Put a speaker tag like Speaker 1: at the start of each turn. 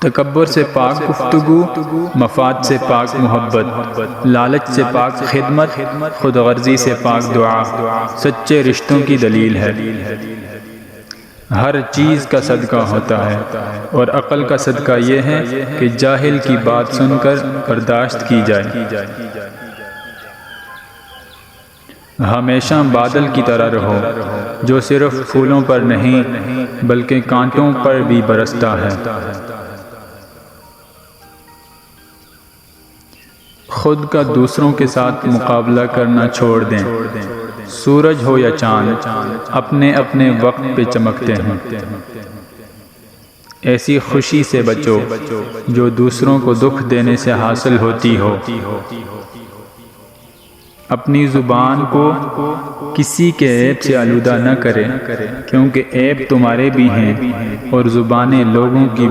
Speaker 1: تکبر سے پاک گفتگو، مفاد سے پاک محبت، لالچ سے پاک خدمت، خود غرضی سے پاک دعا سچے رشتوں کی دلیل ہے۔ ہر چیز کا صدقہ ہوتا ہے اور عقل کا صدقہ یہ ہے کہ جاہل کی بات سن کر برداشت کی جائے۔ ہمیشہ بادل کی طرح رہو جو صرف پھولوں پر نہیں بلکہ کانٹوں پر بھی برستا ہے۔ خود کا دوسروں کے ساتھ مقابلہ کرنا چھوڑ دیں۔ سورج ہو یا چاند اپنے اپنے وقت پہ چمکتے ہیں۔ ایسی خوشی سے بچو جو دوسروں کو دکھ دینے سے حاصل ہوتی ہو۔ اپنی زبان کو کسی کے عیب سے آلودہ نہ کرے، کیونکہ عیب تمہارے بھی ہیں اور زبانیں لوگوں کی